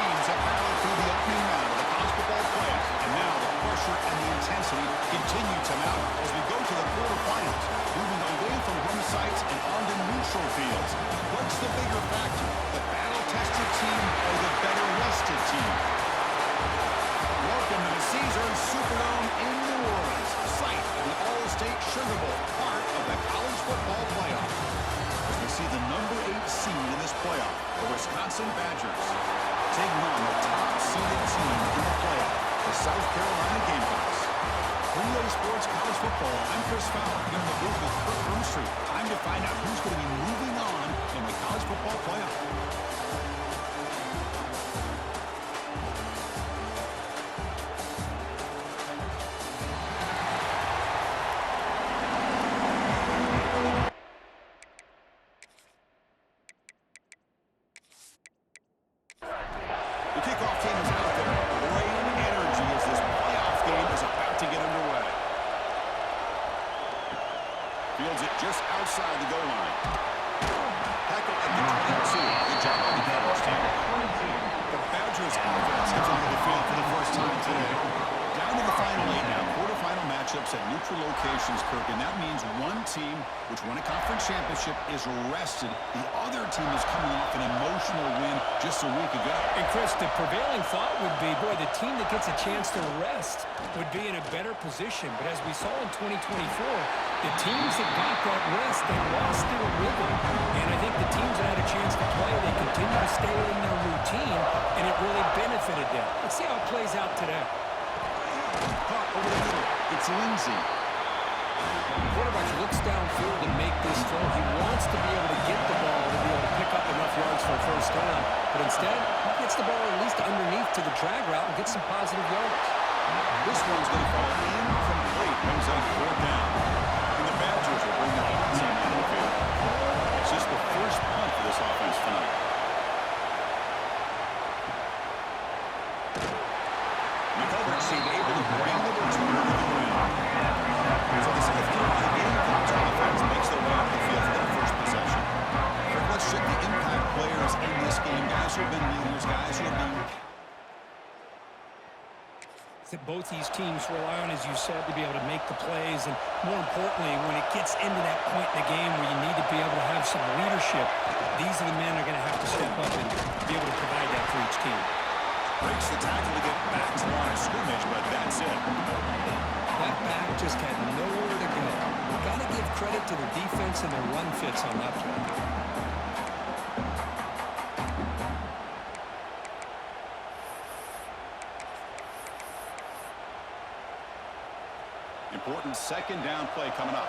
teams have battled through the opening round of the college football playoff, and now the pressure and the intensity continue to mount as we go to the quarterfinals, moving away from home sites and onto neutral fields. What's the bigger factor, the battle-tested team or the better-rested team? Welcome to the Caesars Superdome in New Orleans, site of the All-State Sugar Bowl, part of the college football playoff. As we see the number 8 seed in this playoff, the Wisconsin Badgers, taking on the top-seeded team in the playoff, the South Carolina Gamecocks. 3A Sports College Football, I'm Chris Fowler, here in the booth with Kirk Broomstreet. Time to find out who's going to be moving on in the college football playoff. Fields it just outside the goal line. Tackle at the 22. Good job on the Badgers team. The Badgers offense comes onto the field for the first time today. Down to the final 8 now. Quarterfinal matchups at neutral locations, Kirk, and that means one team which won a conference championship is rested. The other team is coming off an emotional win just a week ago. And Chris, the prevailing thought would be, boy, the team that gets a chance to rest would be in a better position. But as we saw in 2024, the teams that got that rest, they lost their rhythm. And I think the teams that had a chance to play, they continue to stay in their routine, and it really benefited them. Let's see how it plays out today. Caught over the middle. It's Lindsey. The quarterback looks downfield to make this throw. He wants to be able to get the ball to be able to pick up enough yards for a first down. But instead, he gets the ball at least underneath to the drag route and gets some positive yards. This one's going to fall incomplete. Brings up 4th down. And the Badgers will bring the punt team out of the field. It's just the first punt for this offense tonight. Seemed able to bring the return to the ground. So the South Carolina Gamecocks offense makes their way off the field for their first possession. Let's check the impact players in this game. Guys who have been leaders, guys who have been... That both these teams rely on, as you said, to be able to make the plays. And more importantly, when it gets into that point in the game where you need to be able to have some leadership, these are the men that are going to have to step up and be able to provide that for each team. Breaks the tackle to get back to the line of scrimmage, but that's it. That back just had nowhere to go. Got to give credit to the defense and their run fits on that play. Important second down play coming up.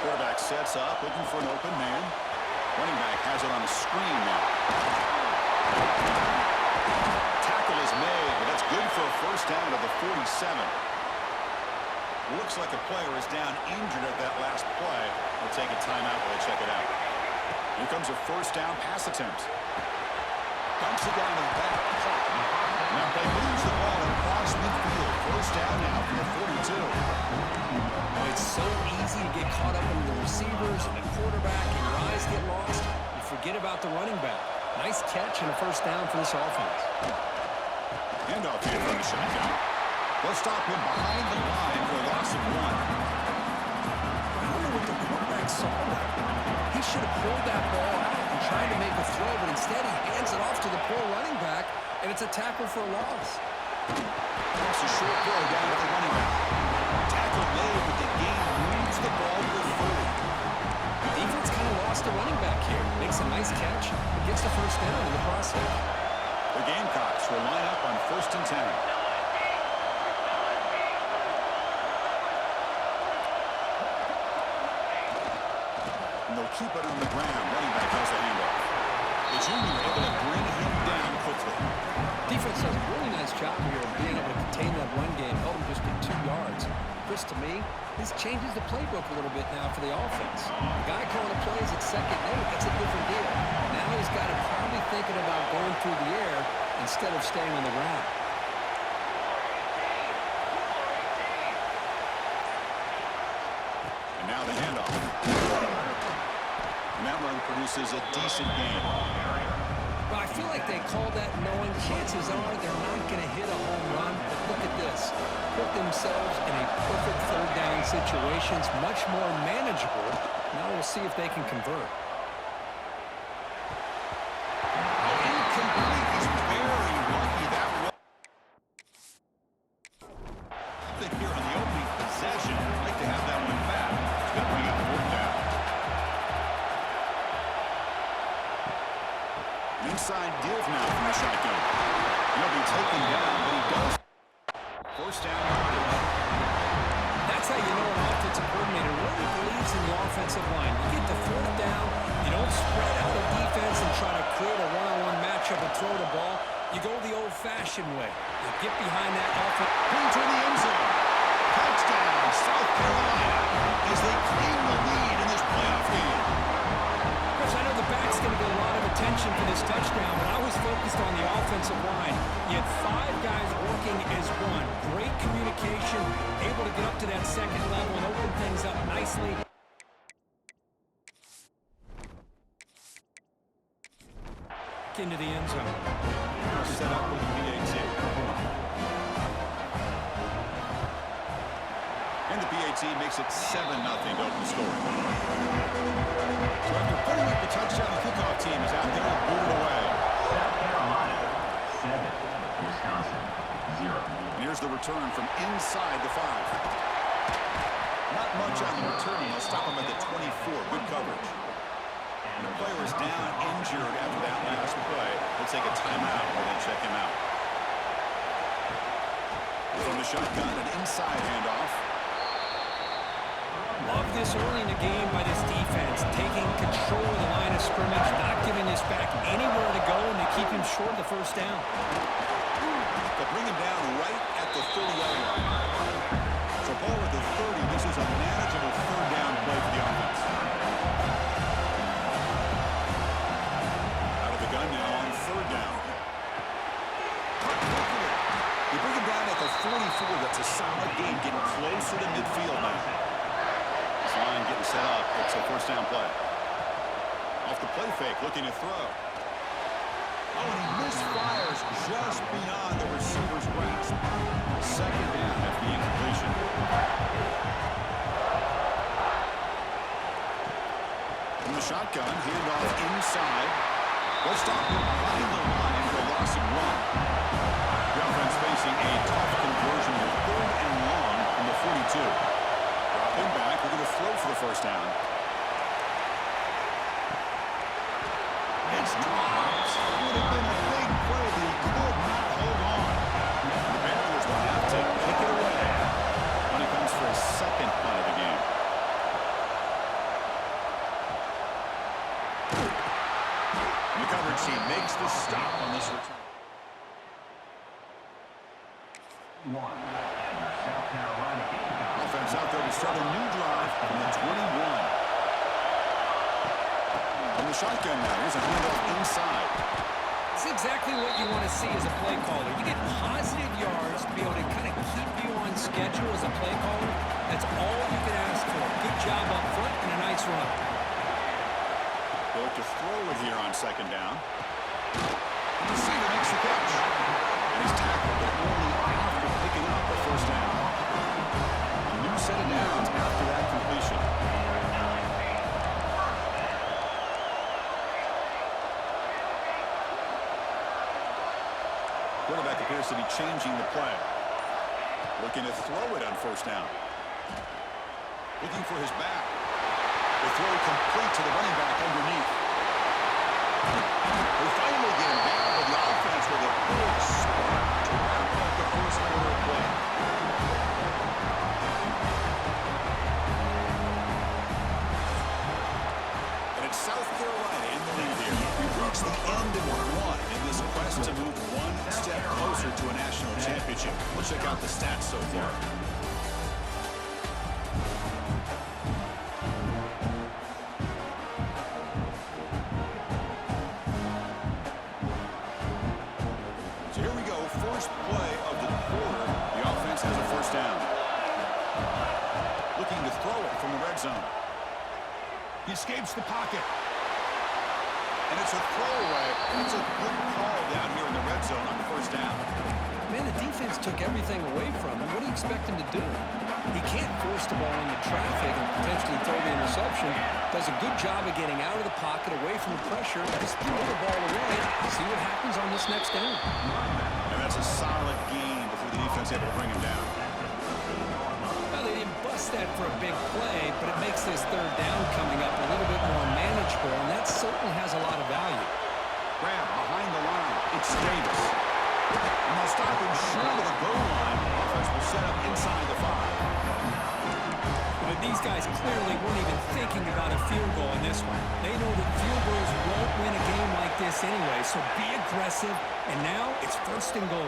Quarterback sets up, looking for an open man. Running back has it on the screen now. Tackle is made, but that's good for a first down to the 47. Looks like a player is down injured at that last play. We'll take a timeout while they check it out. Here comes a first down pass attempt. Dumps it down to the back. Now they lose the ball across midfield. First down now from the 42. It's so easy to get caught up in the receivers and the quarterback, and your eyes get lost. You forget about the running back. Nice catch and a first down for this offense. Handoff here from the shotgun. They'll stop him behind the line for a loss of 1. I don't know what the quarterback saw there. He should have pulled that ball out and tried to make a throw, but instead he hands it off to the poor running back, and it's a tackle for a loss. That's a short throw down to the running back. Tackle made, but the game moves the ball to the 30. Defense kind of lost the running back here. Makes a nice catch and gets the first down in the process. The Gamecocks will line up on 1st and 10. And they'll keep it on the ground. Running back has the handoff. The junior able to bring him down quickly. Defense does a really nice job here of being able to contain that run game, held him just at 2 yards. Chris, to me, this changes the playbook a little bit now for the offense. The guy calling the plays at second and 8, that's a different deal. Now he's got to probably thinking about going through the air instead of staying on the ground. And now the handoff. And that run produces a decent gain. Well, I feel like they call that knowing chances are they're not going to hit a home run. But look at this. Put themselves in a perfect third down situation. It's much more manageable. Now we'll see if they can convert. Incomplete. He's very lucky that one. I think here on the opening possession, I'd like to have that one back. It's going to bring up fourth down. Inside give now from the shotgun. He'll be taken down, but he does. First down yardage. That's how you know an offensive coordinator really believes in the offensive line. You get to fourth down, you don't spread out the defense and try to create a one-on-one matchup and throw the ball. You go the old-fashioned way. You get behind that offense. Into the end zone. Touchdown, South Carolina, as they claim the lead in this playoff game. Chris, I know the back's going to get a lot of attention for this touchdown, but I was focused on the offensive line. You had 5 guys working as one. Great communication, able to get up to that second level and open things up nicely. Into the end zone. Set up with the PAT. And the PAT makes it 7-0 to open scoring. So after putting up the touchdown, the kickoff team is out there and booted away. South Carolina, 7. Wisconsin, 0. And here's the return from inside the 5. Not much on the return. They'll stop him at the 24. Good coverage. And the player is down injured after that last play. They'll take a timeout while they check him out. From the shotgun, an inside handoff. Love this early in the game by this defense, taking control of the line of scrimmage, not giving this back anywhere to go, and they keep him short of the first down. But bring him down right at the 30-yard line. So ball at the 30. This is a manageable third down play for the offense. Out of the gun now on third down. You bring him down at the 44. That's a solid game, getting closer to midfield now. This line getting set up. It's a first down play. Off the play fake, looking to throw. Oh, and he misfires just beyond the receiver's grasp. Second down after the incompletion. From the shotgun, handoff inside. They'll stop him behind the line for a loss of 1. The offense facing a tough conversion with 3rd and long from the 42. Drop him back. We're going to throw for the first down. It's dropped. It would have been a big play, but he could not hold on. The Bears will have to kick it away when it comes for a second punt of the game. The coverage team makes the stop on this return. 1. South Carolina. Offense out there to start a new drive from the 21. From the shotgun now, here's a handoff inside. It's exactly what you want to see as a play caller. You get positive yards to be able to kind of keep you on schedule as a play caller. That's all you can ask for. Good job up front and a nice run. They'll look to throw it here on second down. And the receiver makes the catch. And he's tackled, but only after picking up the first down. A new set of downs after that completion. Quarterback appears to be changing the play. Looking to throw it on first down. Looking for his back. The throw complete to the running back underneath. They finally get him down, but the offense with a big spark to wrap up the first quarter of play. And it's South Carolina in the lead here. We've reached the end of one in this quest to move one step closer to a national championship. We'll check out the stats so far. Zone. He escapes the pocket. And it's a throwaway. It's a good call down here in the red zone on the first down. Man, the defense took everything away from him. What do you expect him to do? He can't force the ball into traffic and potentially throw the interception. Does a good job of getting out of the pocket, away from the pressure. Just throw the ball away. See what happens on this next down. And that's a solid gain before the defense able to bring him down. Well, they didn't bust that for a big play, but it makes this third down coming up a little bit more manageable, and that certainly has a lot of value. Grab behind the line. It's Davis. And they'll stop him short of the goal line. Offense will set up inside the 5. But these guys clearly weren't even thinking about a field goal in this one. They know that field goals won't win a game like this anyway, so be aggressive. And now it's first and goal.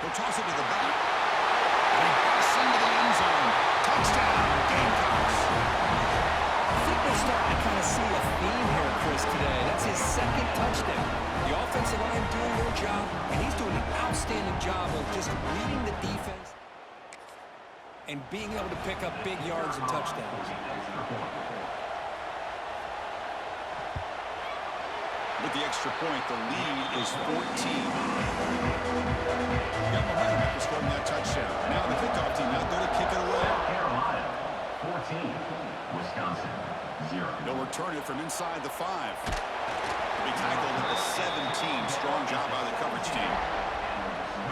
He'll toss it to the back. And he busts into the end zone. Touchdown, Gamecocks. I think we're starting to kind of see a theme here, Chris, today. That's his second touchdown. The offensive line doing their job, and he's doing an outstanding job of just leading the defense and being able to pick up big yards and touchdowns. With the extra point, the lead is 14. Got momentum after scoring that touchdown. Now the kickoff team out there to kick it away. Carolina, 14. Wisconsin, 0. They'll return it from inside the 5. Be tackled at the 17. Strong job by the coverage team.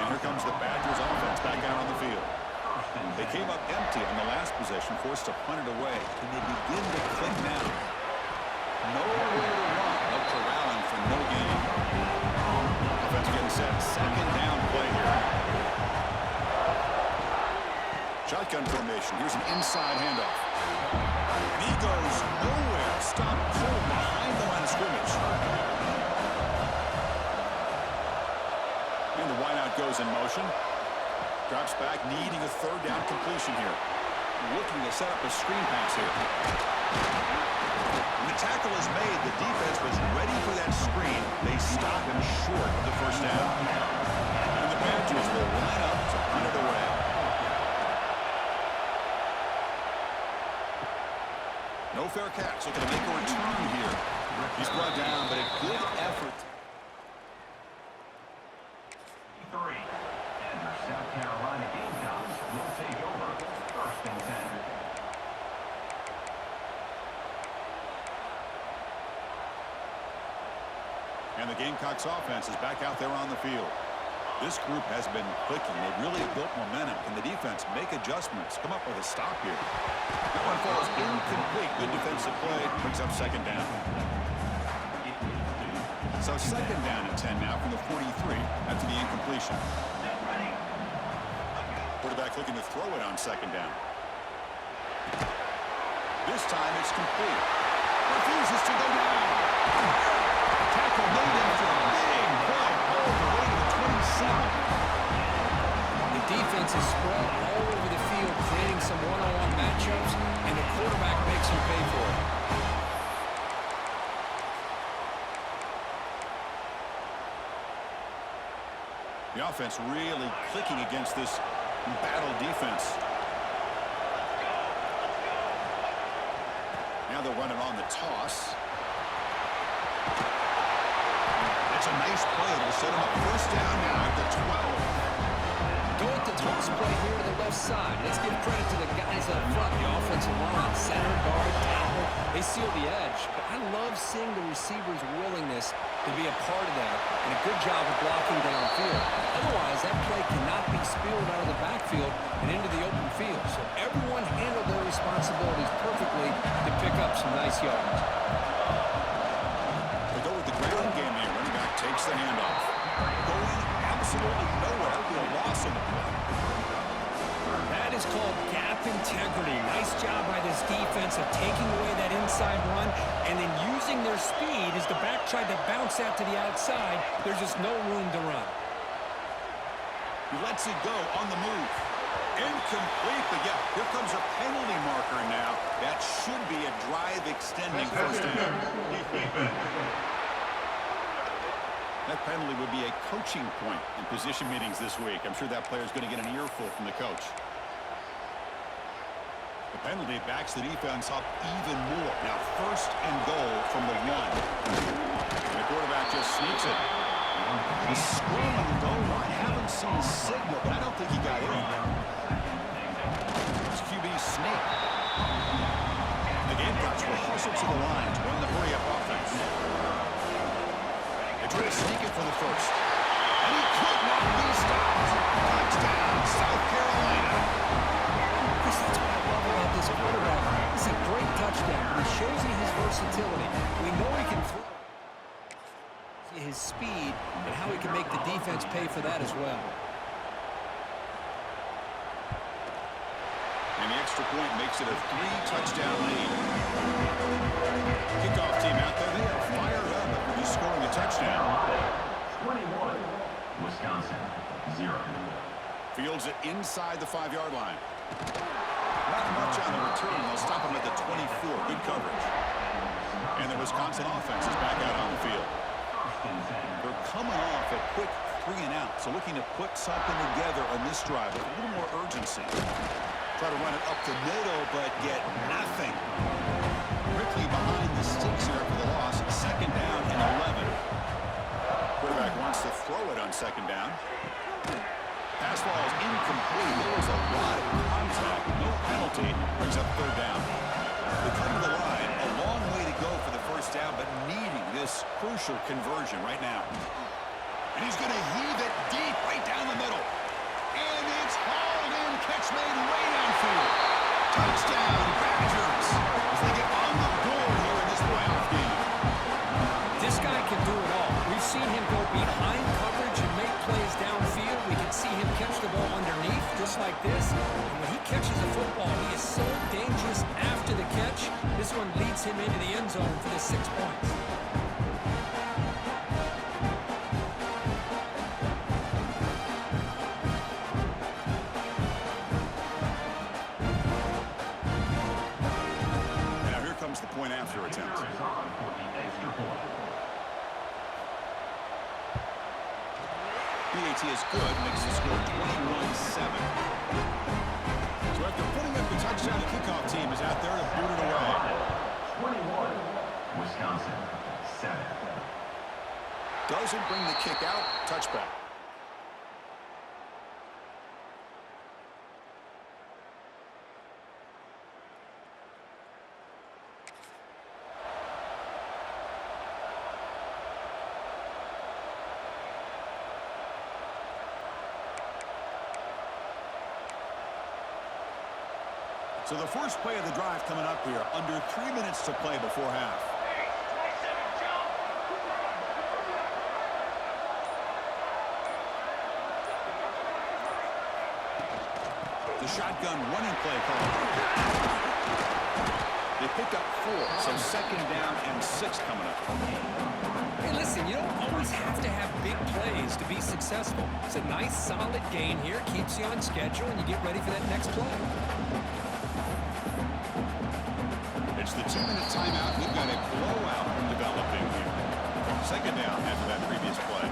And here comes the Badgers offense back out on the field. They came up empty on the last possession, forced to punt it away. Can they begin to click now? Nowhere to run. No corralling for no gain. Offense getting set. Second down play here. Shotgun formation. Here's an inside handoff. And he goes nowhere. Stop cold behind the line of scrimmage. And the wideout goes in motion. Drops back, needing a third down completion here. Looking to set up a screen pass here. When the tackle is made, the defense was ready for that screen. They stop him short of the first down. And the Badgers will line up to punt it away. No fair catch. Looking to make a return here. He's brought down, but a good effort. 3. And the South Carolina Gamecocks will take over first and 10. And the Gamecocks offense is back out there on the field. This group has been clicking. They've really built momentum. Can the defense make adjustments? Come up with a stop here. That one falls incomplete. Good defensive play. Brings up second down. So second down and 10 now from the 43 after the incompletion. Quarterback looking to throw it on second down. This time it's complete. Refuses to go down. Tackle made after a big play all the way to the 27. The defense is spread all over the field, creating some one-on-one matchups, and the quarterback makes you pay for it. The offense really clicking against this battle defense. Now they'll run it on the toss. That's a nice play. It'll set him up first down now at the 12. Go with the toss play here to the left side. Let's give credit to the guys up front, the offensive line, center, guard, tackle. They seal the edge. But I love seeing the receiver's willingness to be a part of that and a good job of blocking downfield. Otherwise, that play cannot be spilled out of the backfield and into the open field. So everyone handled their responsibilities perfectly to pick up some nice yards. They go with the ground game here. Running back takes the handoff. Going absolutely nowhere. It'll be a loss in the play. That is called gap integrity. Nice job by this defense of taking away that inside run and then using their speed as the back tried to bounce out to the outside. There's just no room to run. He lets it go on the move. Incomplete, but yeah, here comes a penalty marker now. That should be a drive extending first down. That penalty would be a coaching point in position meetings this week. I'm sure that player is going to get an earful from the coach. The penalty backs the defense up even more. Now first and goal from the 1. And the quarterback just sneaks it. The scrum on the goal line. Haven't seen a signal, but I don't think he got in. It's QB sneak. The Gamecocks will hustle to the line to run the hurry-up offense. They try to sneak it for the first. And he could not be stopped. Touchdown, South Carolina. Chris, that's what I love about this quarterback. It's a great touchdown. He shows you his versatility. We know he can throw. His speed and how he can make the defense pay for that as well. And the extra point makes it a 3-touchdown lead. Kickoff team out there, they are fired up after just scoring a touchdown. 21, Wisconsin, 0. Fields it inside the 5-yard line. Not much on the return. They'll stop him at the 24. Good coverage. And the Wisconsin offense is back out on the field. They're coming off a quick 3-and-out, so looking to put something together on this drive with a little more urgency. Try to run it up the middle, but get nothing. Quickly behind the sticks here for the loss. 2nd down and 11. Quarterback wants to throw it on 2nd down. Pass ball is incomplete. There was a lot of contact. No penalty. Brings up 3rd down. They come to the line. A long way to go for the 1st down, but needing this crucial conversion right now. And he's going to heave it deep right down the middle. And it's hauled in. Catch made way downfield. Touchdown, Badgers, as they get on the board here in this playoff game. This guy can do it all. We've seen him go behind coverage and make plays downfield. We can see him catch the ball underneath just like this. And when he catches the football, he is so dangerous after the catch. This one leads him into the end zone for the 6 points. The point after attempt. BAT is good, makes the score 21-7. So after putting up the touchdown, the kickoff team is out there to boot it away. 21, Wisconsin, 7. Doesn't bring the kick out, touchback. So the first play of the drive coming up here, under 3 minutes to play before half. The shotgun running play call. They picked up 4, so 2nd down and 6 coming up. Hey, listen, you don't always have to have big plays to be successful. It's a nice, solid gain here, keeps you on schedule, and you get ready for that next play. It's the 2-minute timeout. We've got a blowout developing here. 2nd down after that previous play.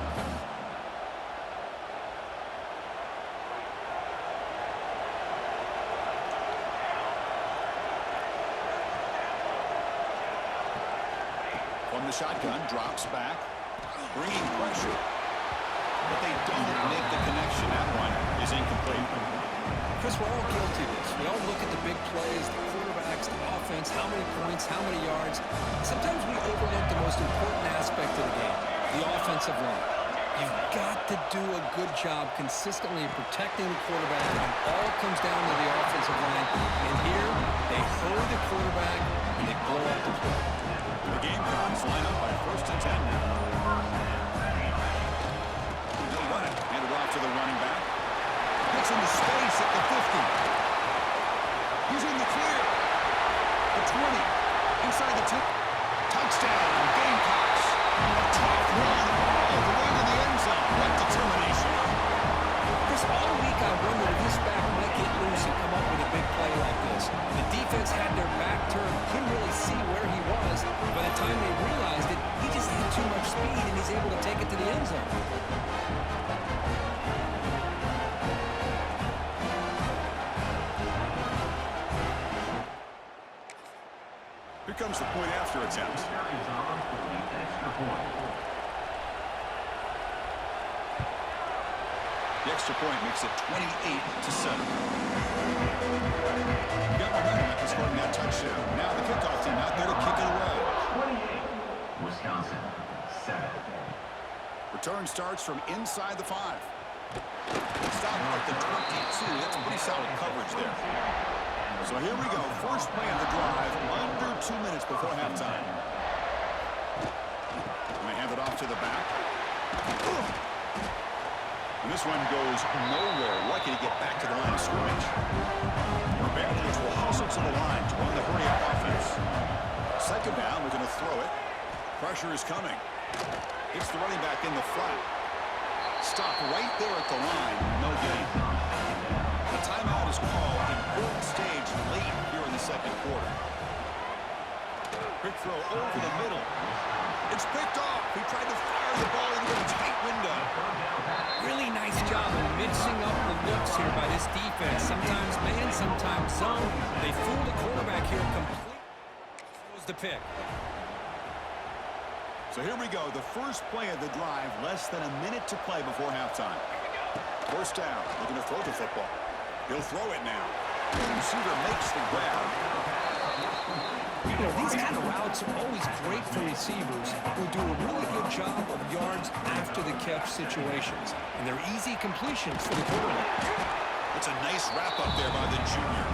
From the shotgun, drops back, bringing pressure. But they don't make the connection. That one is incomplete. Chris, we're all guilty of this. We all look at the big plays, the quarterbacks, the offense, how many points, how many yards. Sometimes we overlook the most important aspect of the game, the offensive line. You've got to do a good job consistently protecting the quarterback, and it all comes down to the offensive line. And here, they hurry the quarterback, and they blow up the play. The Gamecocks line up by 1st and 10 now. They'll run it. Hand it off to the running back. Gets into space at the 50. He's in the clear. The 20. Inside the 10. Touchdown, Gamecocks. A tough run all the way to the end zone. What determination. Chris, all week I wondered if this back might get loose and come up with a big play like this. The defense had their back turned, couldn't really see where he was. By the time they realized it, he just had too much speed, and he's able to take it to the end zone. Here comes the point after attempt. Is on for the extra point. The extra point makes it 28-7. Got momentum after scoring that touchdown. Now the kickoff team out there to kick it away. 28. Wisconsin, 7. Return starts from inside the 5. Stop at the 22. That's pretty solid coverage there. So here we go. First play of the drive, under 2 minutes before halftime. And they hand it off to the back. And this one goes nowhere. Lucky to get back to the line of scrimmage. The Badgers will hustle to the line to run the hurry-up offense. Second down, we're going to throw it. Pressure is coming. It's the running back in the flat. Stop right there at the line. No gain. The timeout is called. Important stage late here in the second quarter. Quick throw over the middle. It's picked off. He tried to fire the ball into a tight window. Really nice job of mixing up the looks here by this defense. Sometimes man, sometimes zone. They fool the quarterback here completely. Was the pick. So here we go. The first play of the drive. Less than a minute to play before halftime. First down. Looking to throw the football. He'll throw it now. The receiver makes the grab. You know, these kind of routes are always great for receivers who do a really good job of yards after the catch situations. And they're easy completions for the quarterback. It's a nice wrap-up there by the junior.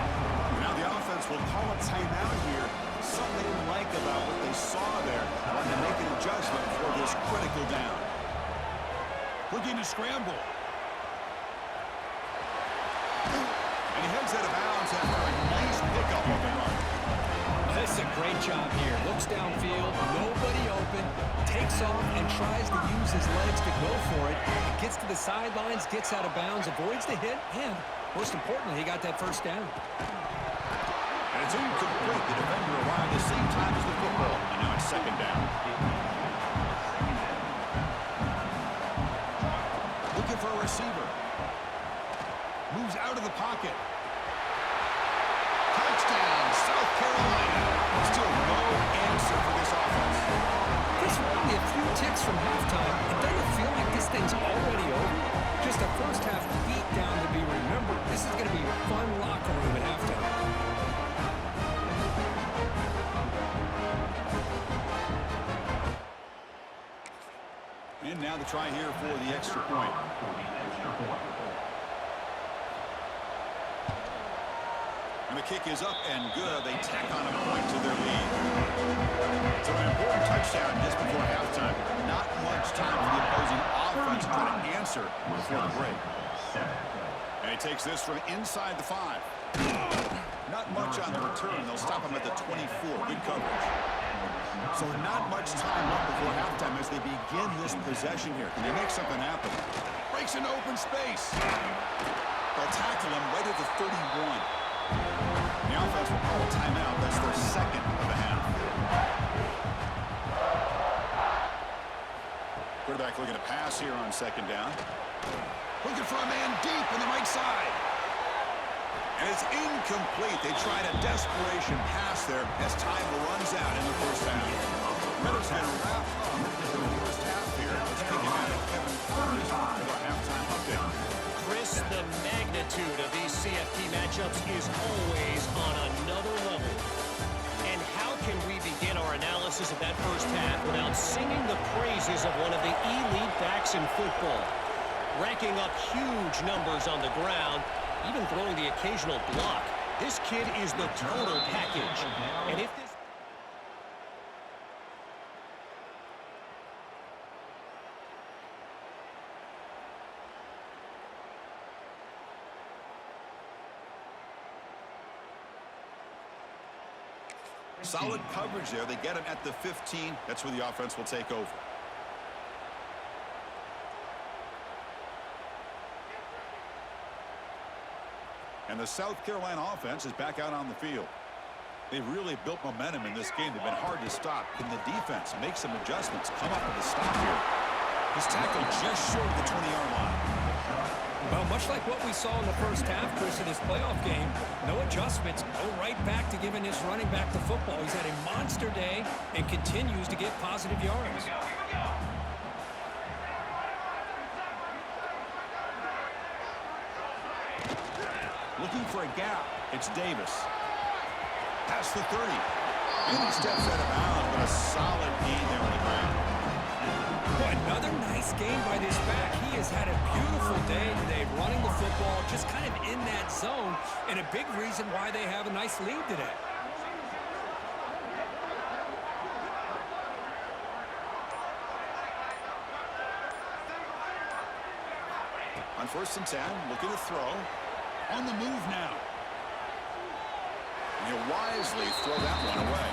Now the offense will call a timeout here. Something they didn't like about what they saw there. Want to make an adjustment for this critical down. Looking to scramble. And he heads out of bounds after a nice pickup on the run. That's a great job here. Looks downfield, nobody open, takes off and tries to use his legs to go for it. Gets to the sidelines, gets out of bounds, avoids the hit, and most importantly, he got that first down. And it's incomplete. The defender arrived at the same time as the football. And now it's second down. Looking for a receiver. Moves out of the pocket. Touchdown, South Carolina. Still no answer for this offense. This is only a few ticks from halftime. It doesn't feel like this thing's already over. Just a first half beat down to be remembered. This is going to be a fun locker room at halftime. And now the try here for the extra point. And the kick is up and good. They tack on a point to their lead. So an important touchdown just before halftime. Not much time for the opposing offense to try to answer before the break. And he takes this from inside the 5. Not much on the return. They'll stop him at the 24. Good coverage. So not much time left before halftime as they begin this possession here. Can they make something happen? Breaks into open space. They'll tackle him right at the 31. The offense will call a timeout. That's their second of the half. Quarterback looking to pass here on second down. Looking for a man deep on the right side. And it's incomplete. They tried a desperation pass there as time runs out in the first half. Ridder's going to wrap up the first half here. Let's kick it out of Kevin Curtis for our halftime update. Chris, the magnitude of these CFP matchups is always on another level. And how can we begin our analysis of that first half without singing the praises of one of the elite backs in football? Racking up huge numbers on the ground, even throwing the occasional block. This kid is the total package. And if this... Solid coverage there. They get him at the 15. That's where the offense will take over. And the South Carolina offense is back out on the field. They've really built momentum in this game. They've been hard to stop. Can the defense make some adjustments? Come up with a stop here. He's tackled just short of the 20-yard line. Well, much like what we saw in the first half, Chris, of this playoff game, no adjustments, go right back to giving his running back the football. He's had a monster day and continues to get positive yards. Looking for a gap. It's Davis. Past the 30. And he steps out of bounds, but a solid gain there on the ground. Boy, another nice game by this back. He has had a beautiful day today running the football, just kind of in that zone, and a big reason why they have a nice lead today. On 1st and 10, looking to throw. On the move now. And he'll wisely throw that one away.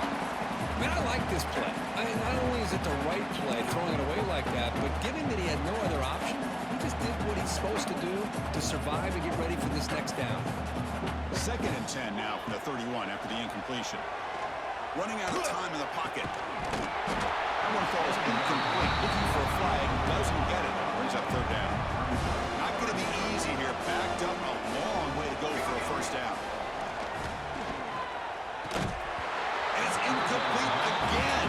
Man, I like this play. I mean, not only is it the right play, throwing it away like that, but given that he had no other option, he just did what he's supposed to do to survive and get ready for this next down. 2nd and 10 now from the 31 after the incompletion. Running out of time in the pocket. That one falls incomplete. Looking for a flag. Doesn't get it. Brings up 3rd down. Not going to be easy here. Backed up a long way to go for a 1st down. And it's incomplete again.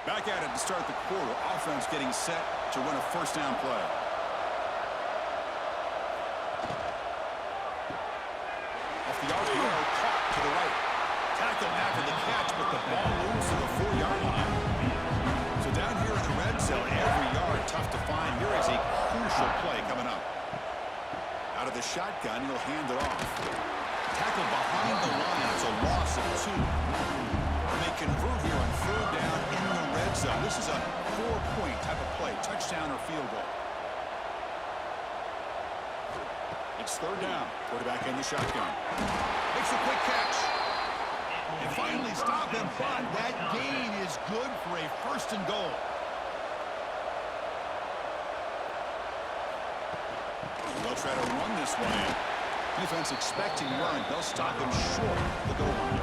Back at it to start the quarter. Offense getting set to run a 1st down play. Off the RPO, caught to the right. Tackled after the catch, but the ball moves to the 4-yard line. So down here in the red zone, every yard tough to find. Here is a crucial play coming up. Out of the shotgun, he'll hand it off. Tackled behind the line. It's a loss of 2. They convert here on 3rd down in the red zone. This is a 4-point type of play, touchdown or field goal. It's 3rd down. Quarterback in the shotgun. Makes a quick catch. And finally stop him, but that gain is good for a 1st and goal. They'll try to run this one in. Defense expecting run. They'll stop him short of the goal line.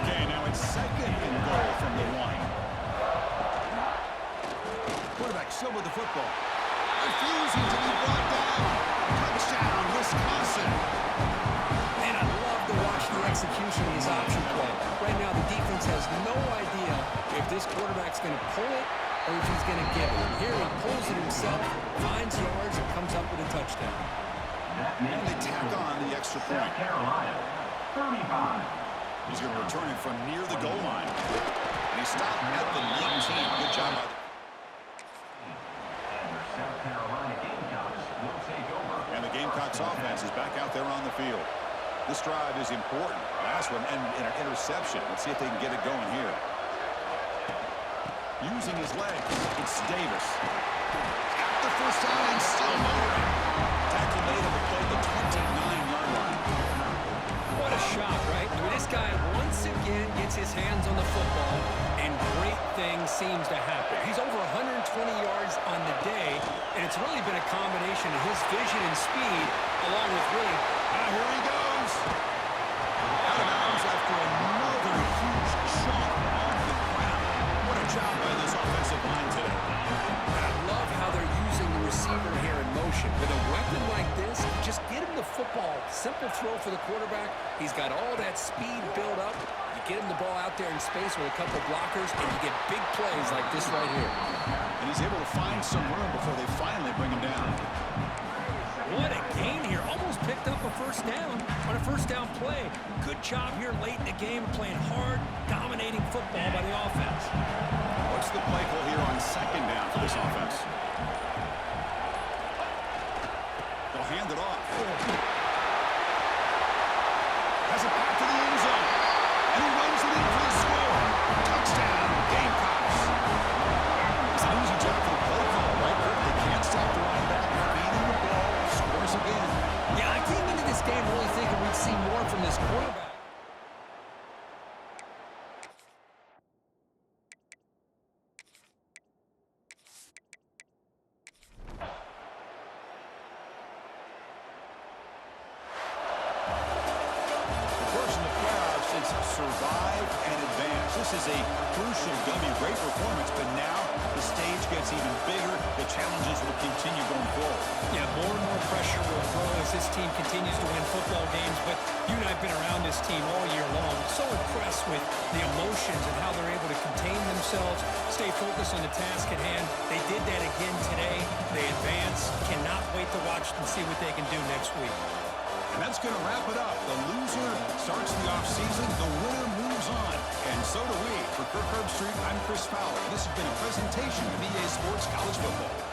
Okay, now it's 2nd and goal from the 1. Quarterback still with the football. Refusing to be brought down. Touchdown, Wisconsin. Man, I love to watch the execution of his option play. Right now, the defense has no idea if this quarterback's going to pull it or if he's going to give it. Here he pulls it himself, finds yards, and comes up with a touchdown. And they tack on the extra point. South Carolina, 35. He's going to return it from near the goal line. And he stopped at the 19. Good job by the... And the South Carolina Gamecocks will take over. And the Gamecocks offense is back out there on the field. This drive is important. Last one and an interception. Let's see if they can get it going here. Using his legs, it's Davis. At the 1st down and still motoring. Tackle made on the play at the 29-yard line. What a shot, right? I mean, this guy once again gets his hands on the football, and great things seems to happen. He's over 120 yards on the day, and it's really been a combination of his vision and speed, along with really... Here he goes. Out of bounds after another huge chunk on the ground. What a job by this offensive line today. And I love how they're using the receiver here in motion. With a weapon like this, just get him the football. Simple throw for the quarterback. He's got all that speed built up. You get him the ball out there in space with a couple blockers, and you get big plays like this right here. And he's able to find some room before they finally bring him down. What a gain here. Almost picked up a 1st down on a 1st down play. Good job here late in the game, playing hard, dominating football by the offense. What's the play call here on 2nd down for this offense? They'll hand it off. Has it back to the end zone. And he runs it in for the score. Touchdown, Gamecocks. It's an easy job for the play call, right? They can't stop the running back. Feeding the ball, scores again. Yeah, I came into this game really thinking we'd see more from this quarterback. defense survive and advance. This is a crucial W. Great performance, but now the stage gets even bigger. The challenges will continue going forward. Yeah, more and more pressure will grow as this team continues to win football games, but you and I have been around this team all year long. So impressed with the emotions and how they're able to contain themselves, stay focused on the task at hand. They did that again today. They advance. Cannot wait to watch and see what they can do next week. And that's going to wrap it up. The loser starts the offseason. The winner moves on. And so do we. For Kirk Herbstreit, I'm Chris Fowler. This has been a presentation of EA Sports College Football.